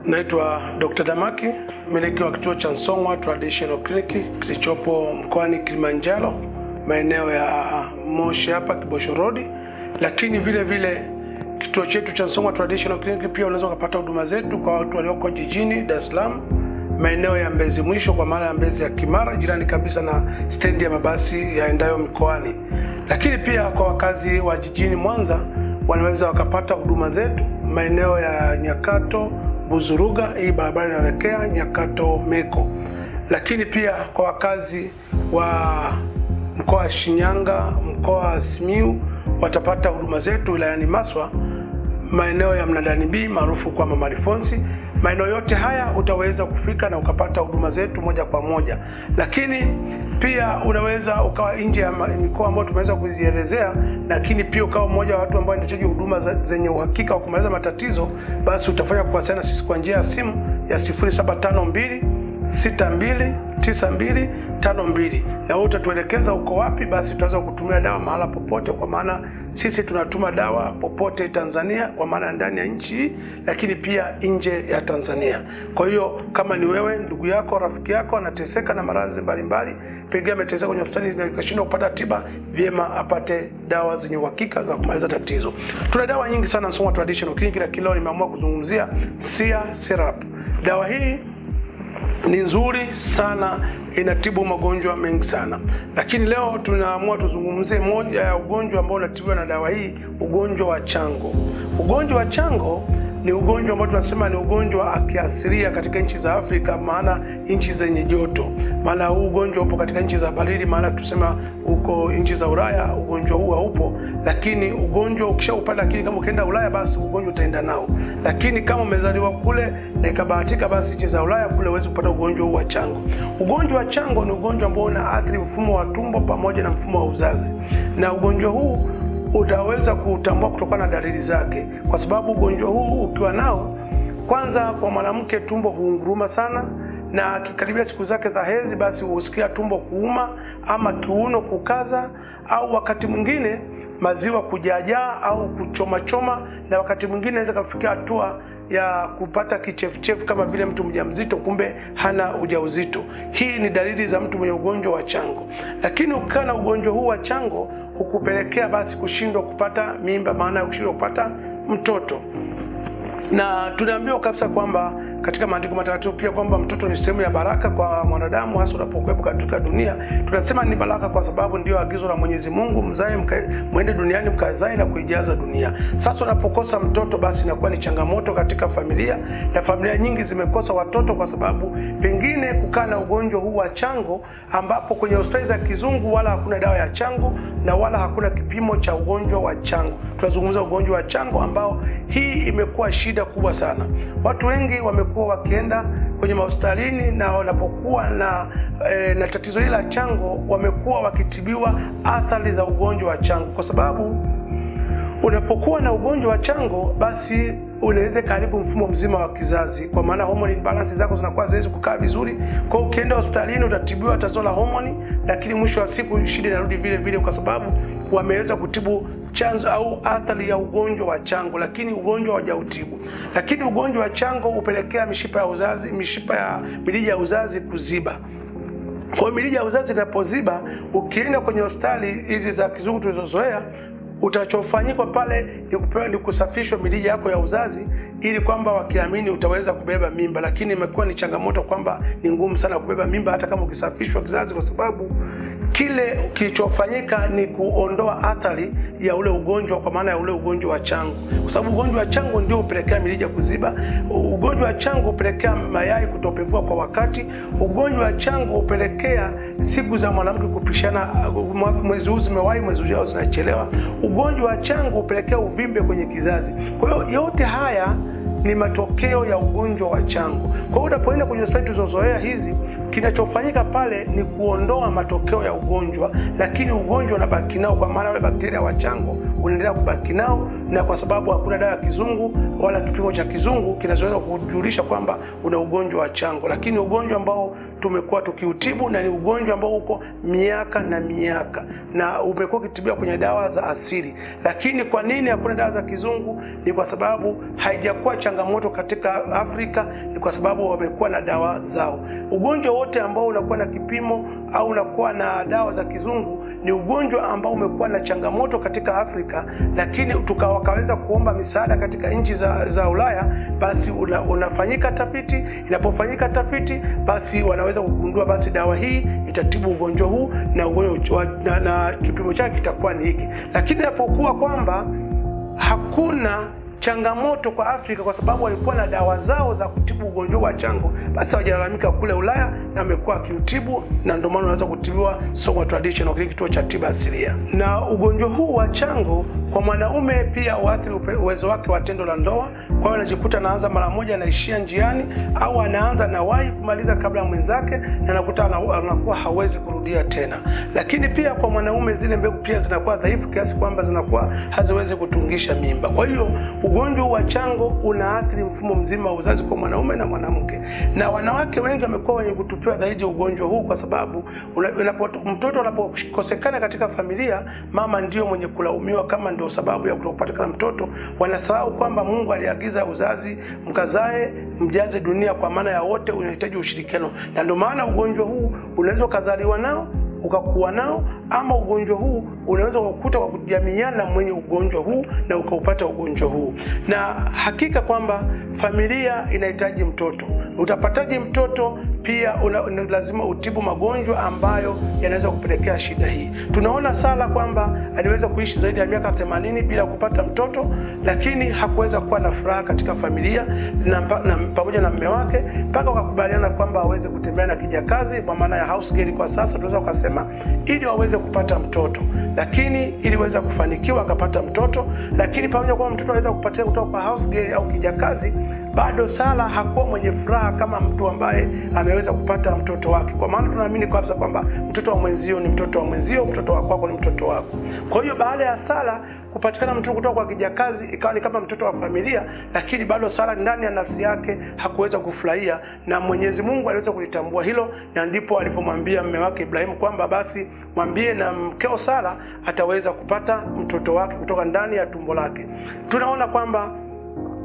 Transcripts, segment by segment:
Naitwa Dr. Damaki, mmiliki wa kituo cha Song'wa Traditional Clinic kilichopo mkoani Kilimanjaro, maeneo ya Moshi hapa Kibosho Road. Lakini vile vile kituo chetu cha Song'wa Traditional Clinic pia unaweza kupata huduma zetu kwa watu walioko jijini Dar es Salaam, maeneo ya Mbezi Mwisho kwa maana ya Mbezi ya Kimara, jirani kabisa na stendi ya mabasi yaendayo mikoani. Lakini pia kwa wakazi wa jijini Mwanza wanaweza wakapata huduma zetu maeneo ya Nyakato, Buzuruga, hii barabara inaelekea Nyakato Meko. Lakini pia kwa wakazi wa mkoa wa Shinyanga, mkoa wa Simiyu watapata huduma zetu wilayani Maswa, maeneo ya Mnadani B maarufu kwa Mama Rifonsi. Maeneo yote haya utaweza kufika na ukapata huduma zetu moja kwa moja. Lakini pia unaweza ukawa nje ya mikoa ambayo tumeweza kuzielezea, lakini pia ukawa mmoja wa watu ambao wanahitaji huduma zenye uhakika wa kumaliza matatizo, basi utafanya kuwasiliana sisi kwa njia ya simu ya 0752 629252, na wewe utatuelekeza uko wapi, basi tutaweza kutumia dawa mahala popote, kwa maana sisi tunatuma dawa popote Tanzania, kwa maana ndani ya nchi lakini pia nje ya Tanzania. Kwa hiyo kama ni wewe, ndugu yako, rafiki yako anateseka na maradhi mbalimbali, pengine ameteseka kwenye hospitali na akashindwa kupata tiba, vyema apate dawa zenye uhakika za kumaliza tatizo. Tuna dawa nyingi sana Song'wa Traditional Clinic, lakini leo nimeamua kuzungumzia SEA Syrup. Dawa hii ni nzuri sana, inatibu magonjwa mengi sana. Lakini leo tunaamua tuzungumzie moja ya ugonjwa ambao unatibiwa na dawa hii, ugonjwa wa chango. Ugonjwa wa chango ni ugonjwa ambao tunasema ni ugonjwa wa kiasilia katika nchi za Afrika, maana nchi zenye joto. Maana huu ugonjwa upo katika nchi za baridi, maana tusema uko nchi za Ulaya ugonjwa huu haupo. Lakini ugonjwa ukishaupata, lakini kama ukienda Ulaya basi ugonjwa utaenda nao. Lakini kama umezaliwa kule na ikabahatika basi nchi za Ulaya kule huwezi kupata ugonjwa huu wa chango. Ugonjwa wa chango ni ugonjwa ambao unaathiri mfumo wa tumbo pamoja na mfumo wa uzazi. Na ugonjwa huu utaweza kutambua kutokana na dalili zake, kwa sababu ugonjwa huu ukiwa nao, kwanza kwa mwanamke tumbo huunguruma sana, na kikaribia siku zake za hedhi basi husikia tumbo kuuma ama kiuno kukaza, au wakati mwingine maziwa kujajaa au kuchoma, na wakati mwingine inaweza kufikia hatua ya kupata kichefuchefu kama vile mtu mjamzito kumbe hana ujauzito. Hii ni dalili za mtu mwenye ugonjwa wa chango. Lakini ukiwa na ugonjwa huu wa chango hukupelekea basi kushindwa kupata mimba, maana ya kushindwa kupata mtoto. Na tunaambiwa kabisa kwamba katika maandiko matakatifu pia kwamba mtoto ni sehemu ya baraka kwa mwanadamu, hasa unapokuwepo katika dunia. Tunasema ni baraka kwa sababu ndio agizo la Mwenyezi Mungu, mzae mwende duniani mkazae na kuijaza dunia. Sasa unapokosa mtoto basi inakuwa ni changamoto katika familia, na familia nyingi zimekosa watoto kwa sababu pengine kukaa na ugonjwa huu wa chango, ambapo kwenye hospitali za kizungu wala hakuna dawa ya chango na wala hakuna kipimo cha ugonjwa wa chango. Tunazungumza ugonjwa wa chango ambao hii imekuwa shida kubwa sana. Watu wengi wamekuwa wakienda kwenye hospitalini na wanapokuwa na tatizo hili la chango wamekuwa wakitibiwa athari za ugonjwa wa chango, kwa sababu unapokuwa na ugonjwa wa chango basi unaweza karibu mfumo mzima wa kizazi, kwa maana hormone imbalance zako zinakuwa haziwezi kukaa vizuri. Kwa hiyo ukienda hospitalini utatibiwa tatizo la hormone, lakini mwisho wa siku shida inarudi vile vile, kwa sababu wameweza kutibu chanzo au athari ya ugonjwa wa chango, lakini ugonjwa hawajautibu. Lakini ugonjwa wa chango upelekea mishipa ya mirija ya uzazi kuziba. Kwa hiyo mirija ya uzazi inapoziba, ukienda kwenye hospitali hizi za kizungu tulizozoea, utachofanyika pale ni kusafishwa mirija yako ya uzazi, ili kwamba wakiamini utaweza kubeba mimba. Lakini imekuwa ni changamoto kwamba ni ngumu sana kubeba mimba hata kama ukisafishwa kizazi, kwa sababu kile kilichofanyika ni kuondoa athari ya ule ugonjwa, kwa maana ya ule ugonjwa wa chango. Kwa sababu ugonjwa wa chango ndio upelekea mirija kuziba. Ugonjwa wa chango upelekea mayai kutopevua kwa wakati. Ugonjwa wa chango upelekea siku za mwanamke kupishana, mwezi huu zimewahi, mwezi ujao zinachelewa. Ugonjwa wa chango upelekea uvimbe kwenye kizazi. Kwa hiyo yote haya ni matokeo ya ugonjwa wa chango. Kwa hiyo unapoenda kwenye hospitali tulizozoea hizi, kinachofanyika pale ni kuondoa matokeo ya ugonjwa, lakini ugonjwa unabaki nao, kwa maana wale bakteria wa chango unaendelea kubaki nao, na kwa sababu hakuna dawa ya kizungu wala kipimo cha kizungu kinachoweza kujulisha kwamba una ugonjwa wa chango. Lakini ugonjwa ambao tumekuwa tukiutibu, na ni ugonjwa ambao uko miaka na miaka na umekuwa ukitibiwa kwenye dawa za asili. Lakini kwa nini hakuna dawa za kizungu? Ni kwa sababu haijakuwa changamoto katika Afrika, ni kwa sababu wamekuwa na dawa zao. Ugonjwa wote ambao unakuwa na kipimo au unakuwa na dawa za kizungu ni ugonjwa ambao umekuwa na changamoto katika Afrika, lakini wakaweza kuomba misaada katika nchi za Ulaya, basi unafanyika tafiti. Inapofanyika tafiti, basi wanaweza kugundua basi dawa hii itatibu ugonjwa huu na ugonjwa na kipimo chake kitakuwa ni hiki. Lakini inapokuwa kwamba hakuna changamoto kwa Afrika kwa sababu walikuwa na dawa zao za kutibu ugonjwa wa chango, basi hawajalalamika kule Ulaya na wamekuwa kiutibu, na ndio maana unaweza kutibiwa Song'wa Traditional Clinic, kituo cha tiba asilia. Na ugonjwa huu wa chango kwa mwanaume pia huathiri uwezo wake wa tendo la ndoa. Kwa hiyo anajikuta anaanza mara moja anaishia njiani, au anaanza na wahi kumaliza kabla mwenzake, na anakuta anakuwa hawezi kurudia tena. Lakini pia kwa mwanaume zile mbegu pia zinakuwa dhaifu kiasi kwamba zinakuwa haziwezi kutungisha mimba. Kwa hiyo ugonjwa wa chango unaathiri mfumo mzima wa uzazi kwa mwanaume na mwanamke, na wanawake wengi wamekuwa wenye kutupiwa zaidi ugonjwa huu kwa sababu mtoto anapokosekana katika familia, mama ndio mwenye kulaumiwa kama ndio sababu ya kutopatikana mtoto. Wanasahau kwamba Mungu aliagiza uzazi, mkazae mjaze dunia, kwa maana ya wote unahitaji ushirikiano. Na ndio maana ugonjwa huu unaweza kuzaliwa nao ukakuwa nao, ama ugonjwa huu unaweza kukuta kwa kujamiana mwenye ugonjwa huu na ukaupata ugonjwa huu. Na hakika kwamba familia inahitaji mtoto. Utapataje mtoto? Pia lazima utibu magonjwa ambayo yanaweza kupelekea shida hii. Tunaona Sara kwamba aliweza kuishi zaidi ya miaka 80 bila kupata mtoto, lakini hakuweza kuwa na furaha katika familia na pamoja na mume wake, mpaka wakakubaliana kwamba waweze kutembea na kijakazi, kwa maana ya house girl kwa sasa tunaweza kusema, ili waweze kupata mtoto. Lakini iliweza kufanikiwa akapata mtoto, lakini pamoja kwa mtoto aweza kupatia kutoka kwa house girl au kijakazi, bado Sara hakuwa mwenye furaha kama mtu ambaye ameweza kupata mtoto wake. Kwa maana tunaamini kabisa kwamba mtoto wa mwenzio ni mtoto wa mwenzio, mtoto wa kwako ni mtoto wako. Kwa hiyo baada ya Sara kupatikana mtoto kutoka kwa kijakazi, ikawa ni kama mtoto wa familia, lakini bado Sara ndani ya nafsi yake hakuweza kufurahia, na Mwenyezi Mungu aliweza kulitambua hilo, na ndipo alipomwambia mume wake Ibrahimu kwamba basi mwambie na mkeo Sara ataweza kupata mtoto wake kutoka ndani ya tumbo lake. Tunaona kwamba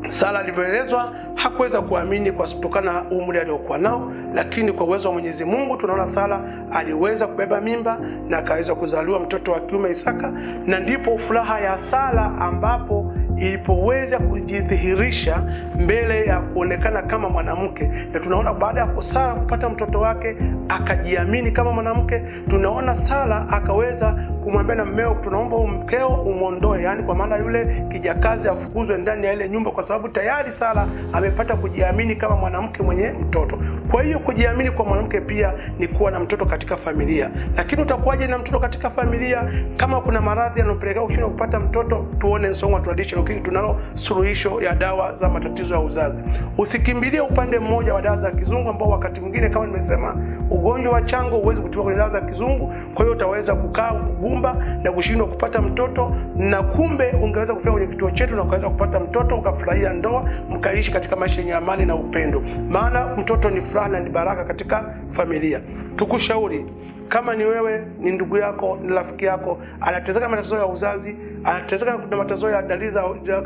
Sara alivyoelezwa hakuweza kuamini kwa kutokana na umri aliokuwa nao, lakini kwa uwezo wa Mwenyezi Mungu tunaona Sara aliweza kubeba mimba na akaweza kuzaliwa mtoto wa kiume Isaka. Na ndipo furaha ya Sara ambapo ilipoweza kujidhihirisha mbele ya kuonekana kama mwanamke. Na tunaona baada ya Sara kupata mtoto wake akajiamini kama mwanamke. Tunaona Sara akaweza kumwambia na mmeo, tunaomba mkeo umuondoe, yani kwa maana yule kijakazi afukuzwe ndani ya ile nyumba, kwa sababu tayari Sara amepata kujiamini kama mwanamke mwenye mtoto. Kwa hiyo kujiamini kwa mwanamke pia ni kuwa na mtoto katika familia. Lakini utakuwaje na mtoto katika familia kama kuna maradhi yanayopelekea kushindwa kupata mtoto? Tuone Song'wa Traditional Clinic tunalo suluhisho ya dawa za matatizo ya uzazi. Usikimbilie upande mmoja wa dawa za kizungu, ambao wakati mwingine kama nimesema ugonjwa wa chango huwezi kutibiwa kwa dawa za kizungu. Kwa hiyo utaweza kukaa kugumba na kushindwa kupata mtoto, na kumbe ungeweza kufika kwenye kituo chetu na ukaweza kupata mtoto, ukafurahia ndoa, mkaishi katika maisha yenye amani na upendo. Maana mtoto ni furaha na ni baraka katika familia. Tukushauri, kama ni wewe, ni ndugu yako, ni rafiki yako anateseka matatizo ya uzazi, anateseka na matatizo ya dalili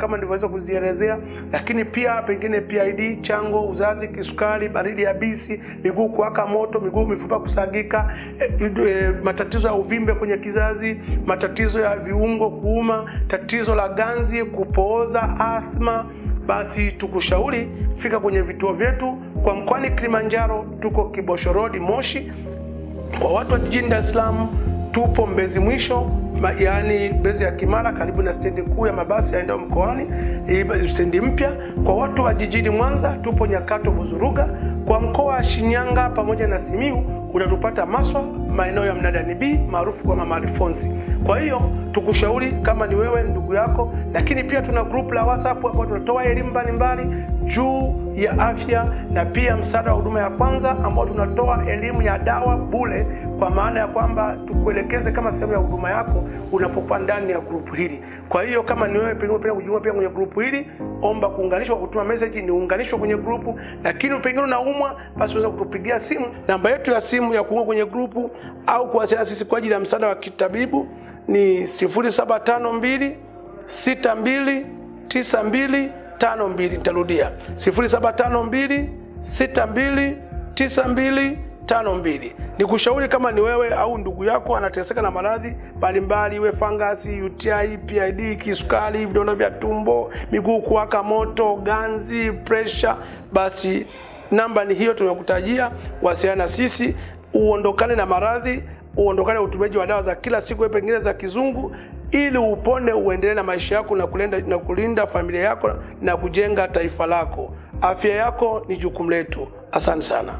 kama nilivyoweza kuzielezea, lakini pia pengine PID, chango, uzazi, kisukari, baridi yabisi, miguu kuwaka moto, mifupa kusagika, matatizo ya uvimbe kwenye kizazi, matatizo ya viungo kuuma, tatizo la ganzi, kupooza, asthma, basi tukushauri fika kwenye vituo vyetu. Kwa mkoani Kilimanjaro tuko Kibosho Road Moshi. Kwa watu wa jijini Dar es Salaam tupo Mbezi Mwisho, yaani Mbezi ya Kimara, karibu na stendi kuu ya mabasi yaenda mkoani, stendi mpya. Kwa watu wa jijini Mwanza tupo Nyakato Buzuruga. Kwa mkoa wa Shinyanga pamoja na Simiyu unatupata Maswa, maeneo ya Mnadani B maarufu kwa Mama Alfonsi. Kwa hiyo tukushauri kama ni wewe ndugu yako. Lakini pia tuna group la WhatsApp hapo tunatoa elimu mbalimbali juu ya afya, na pia msaada wa huduma ya kwanza ambao tunatoa elimu ya dawa bure, kwa maana ya kwamba tukuelekeze kama sehemu ya huduma yako unapokuwa ndani ya group hili. Kwa hiyo kama ni wewe pengine unapenda kujiunga pia kwenye group hili, omba kuunganishwa kwa kutuma message ni uunganishwe kwenye group. Lakini pengine unaumwa, basi unaweza kutupigia simu. Namba yetu ya simu ya kuunga kwenye group au kuwasiliana sisi kwa ajili ya msaada wa kitabibu ni 0752 62 92 52. Nitarudia 0752 62 92 52. Nikushauri kama ni wewe au ndugu yako anateseka na maradhi mbalimbali, iwe fangasi, UTI, PID, kisukari, vidonda vya tumbo, miguu kuwaka moto, ganzi, pressure, basi namba ni hiyo tunakutajia. Wasiliana sisi uondokane na maradhi, uondokane na utumiaji wa dawa za kila siku pengine za kizungu, ili upone, uendelee na maisha yako na kulinda familia yako na kujenga taifa lako. Afya yako ni jukumu letu. Asante sana.